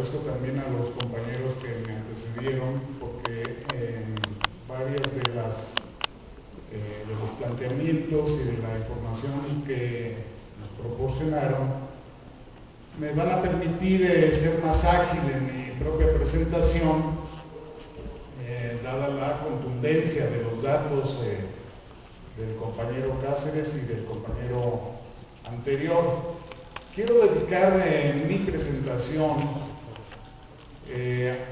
agradezco también a los compañeros que me antecedieron, porque varias de los planteamientos y de la información que nos proporcionaron me van a permitir ser más ágil en mi propia presentación, dada la contundencia de los datos del compañero Cáceres y del compañero anterior. Quiero dedicar mi presentación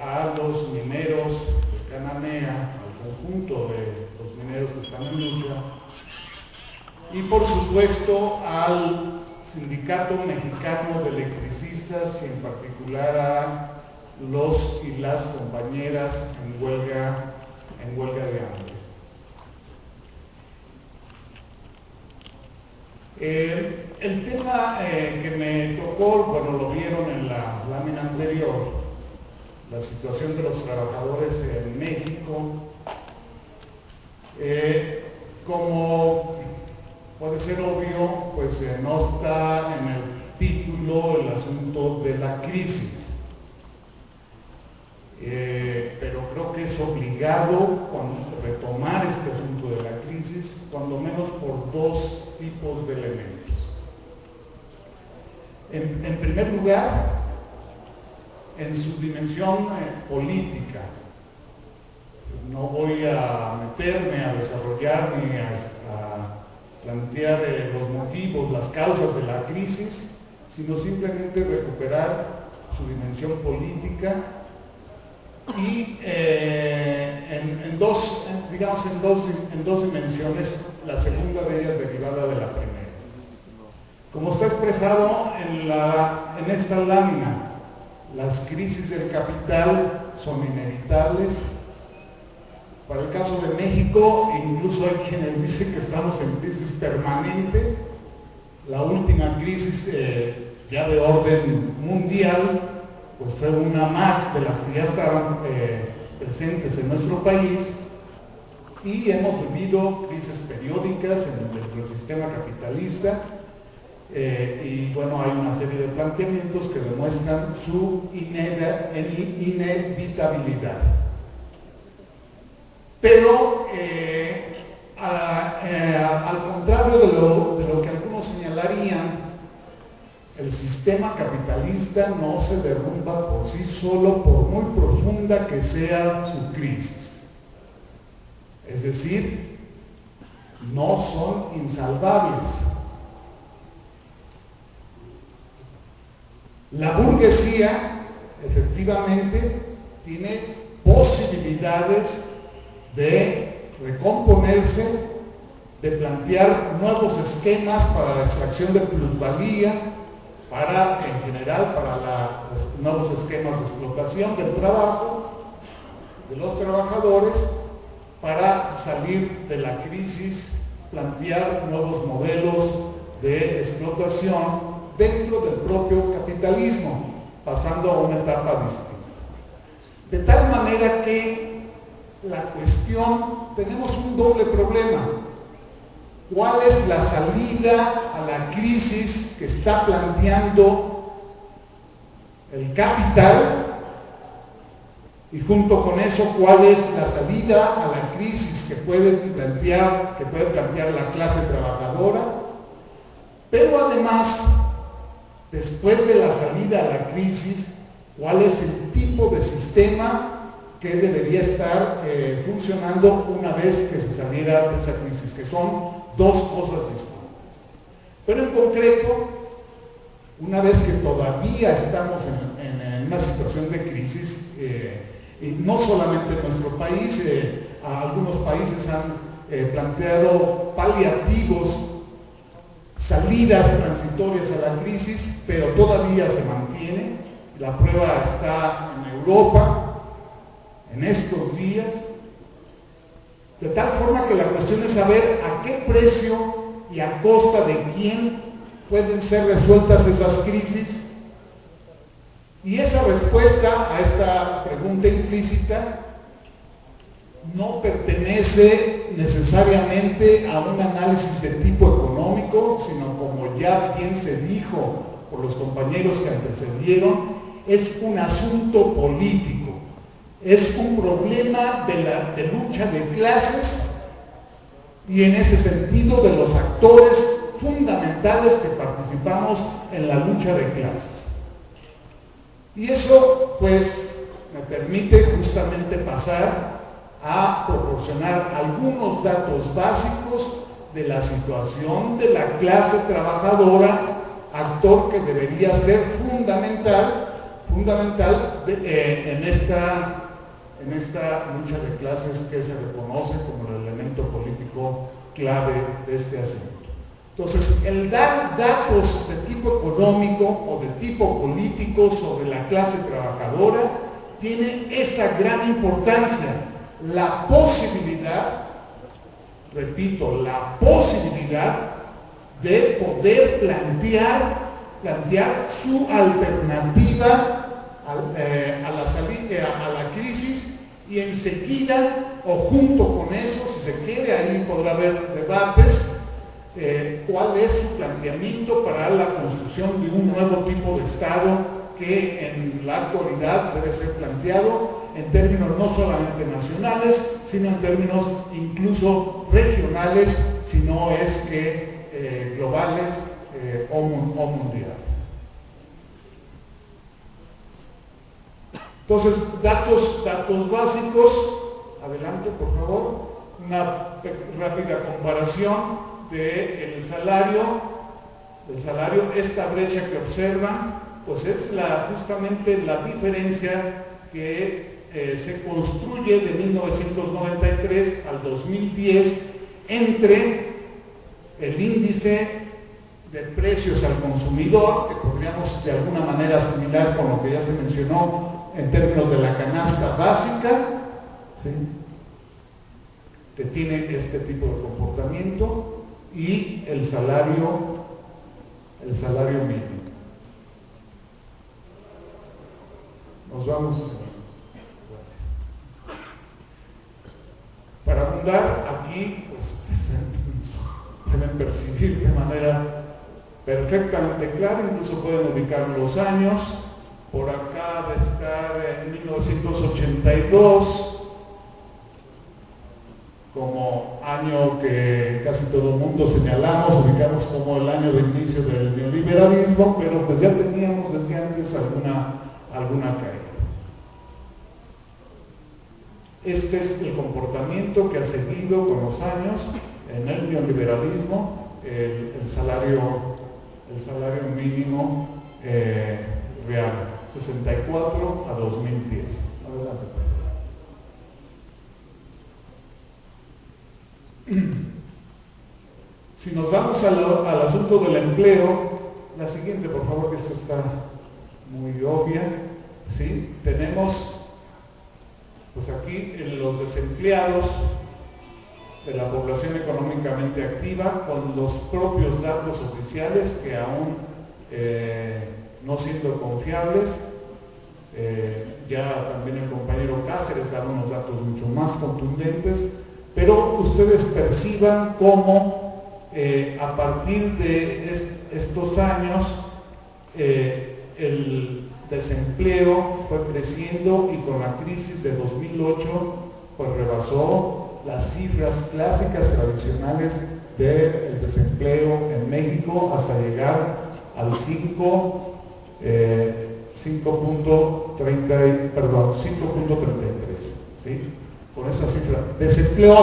a los mineros de Cananea, al conjunto de los mineros que están en lucha, y por supuesto al Sindicato Mexicano de Electricistas y en particular a los y las compañeras en huelga de hambre. El tema que me tocó, bueno, lo vieron en la lámina anterior, la situación de los trabajadores en México. Como puede ser obvio, pues no está en el título el asunto de la crisis. Pero creo que es obligado retomar este asunto de la crisis, cuando menos por dos tipos de elementos. En primer lugar, en su dimensión política. No voy a meterme a desarrollar ni a plantear los motivos, las causas de la crisis, sino simplemente recuperar su dimensión política y en dos dimensiones, la segunda de ellas derivada de la primera. Como está expresado en esta lámina, las crisis del capital son inevitables. Para el caso de México, incluso hay quienes dicen que estamos en crisis permanente. La última crisis ya de orden mundial, pues fue una más de las que ya estaban presentes en nuestro país, y hemos vivido crisis periódicas dentro del sistema capitalista, y bueno, hay una serie de planteamientos que demuestran su inevitabilidad. Pero al contrario de lo que algunos señalarían, el sistema capitalista no se derrumba por sí solo, por muy profunda que sea su crisis. Es decir, no son insalvables. La burguesía, efectivamente, tiene posibilidades de recomponerse, de plantear nuevos esquemas para la extracción de plusvalía, en general, para los nuevos esquemas de explotación del trabajo, de los trabajadores, para salir de la crisis, plantear nuevos modelos de explotación dentro del propio capitalismo, pasando a una etapa distinta. De tal manera que la cuestión, tenemos un doble problema. ¿Cuál es la salida a la crisis que está planteando el capital? Y junto con eso, ¿cuál es la salida a la crisis que puede plantear la clase trabajadora? Pero además, después de la salida a la crisis, ¿cuál es el tipo de sistema que debería estar funcionando una vez que se saliera de esa crisis? Que son dos cosas distintas. Pero en concreto, una vez que todavía estamos en una situación de crisis, y no solamente en nuestro país, algunos países han planteado paliativos, salidas transitorias a la crisis, pero todavía se mantiene. La prueba está en Europa en estos días, de tal forma que la cuestión es saber a qué precio y a costa de quién pueden ser resueltas esas crisis. Y esa respuesta a esta pregunta implícita no pertenece necesariamente a un análisis de tipo económico, sino, como ya bien se dijo por los compañeros que antecedieron, es un asunto político, es un problema de lucha de clases y en ese sentido de los actores fundamentales que participamos en la lucha de clases. Y eso pues me permite justamente pasar a proporcionar algunos datos básicos de la situación de la clase trabajadora, actor que debería ser fundamental en esta lucha de clases que se reconoce como el elemento político clave de este asunto. Entonces, el dar datos de tipo económico o de tipo político sobre la clase trabajadora tiene esa gran importancia, la posibilidad, repito, la posibilidad de poder plantear su alternativa a la crisis y enseguida o junto con eso, si se quiere, ahí podrá haber debates, cuál es su planteamiento para la construcción de un nuevo tipo de Estado que en la actualidad debe ser planteado en términos no solamente nacionales, sino en términos incluso regionales, si no es que globales o mundiales. Entonces, datos básicos, adelante por favor, una rápida comparación del salario, esta brecha que observan, pues es justamente la diferencia que se construye de 1993 al 2010 entre el índice de precios al consumidor, que podríamos de alguna manera asimilar con lo que ya se mencionó en términos de la canasta básica, ¿sí?, que tiene este tipo de comportamiento, y el salario mínimo. Nos vamos. Para abundar aquí, pues pueden percibir de manera perfectamente clara, incluso pueden ubicar los años. Por acá de estar en 1982 como año que casi todo el mundo señalamos, ubicamos como el año de inicio del neoliberalismo, pero pues ya teníamos desde antes alguna caída. Este es el comportamiento que ha seguido con los años en el neoliberalismo, el salario mínimo real, 64 a 2010. Adelante. Si nos vamos al asunto del empleo, la siguiente, por favor, que esta está muy obvia, ¿sí? Tenemos, pues aquí, los desempleados de la población económicamente activa, con los propios datos oficiales que aún no siendo confiables, ya también el compañero Cáceres da unos datos mucho más contundentes, pero ustedes perciban cómo a partir de estos años el desempleo fue creciendo y con la crisis de 2008 pues rebasó las cifras clásicas tradicionales del desempleo en México hasta llegar al 5.33, ¿sí? Con esa cifra. Desempleo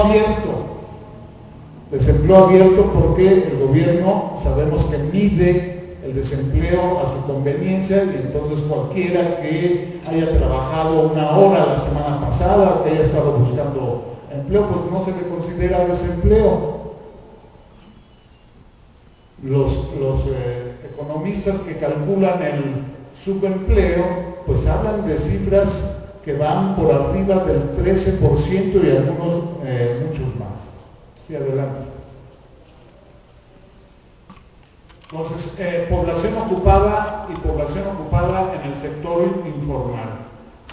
abierto porque el gobierno sabemos que mide el desempleo a su conveniencia y entonces cualquiera que haya trabajado una hora la semana pasada o que haya estado buscando empleo, pues no se le considera desempleo. Los economistas que calculan el subempleo pues hablan de cifras que van por arriba del 13% y algunos muchos más. Sí, adelante. Entonces, población ocupada y población ocupada en el sector informal.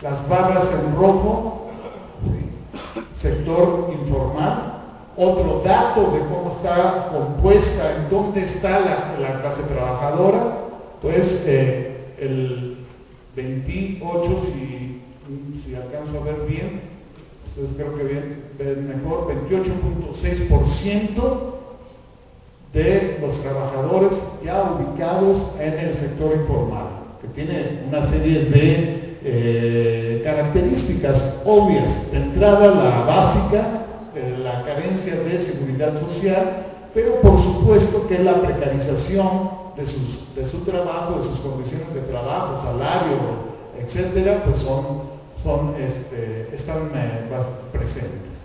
Las barras en rojo, sector informal. Otro dato de cómo está compuesta, en dónde está la clase trabajadora, pues 28, si alcanzo a ver bien, ustedes creo que ven mejor, 28.6% de los trabajadores ya ubicados en el sector informal, que tiene una serie de características obvias. De entrada, la básica, la carencia de seguridad social, pero por supuesto que la precarización de su trabajo, de sus condiciones de trabajo, salario, etcétera, pues están presentes.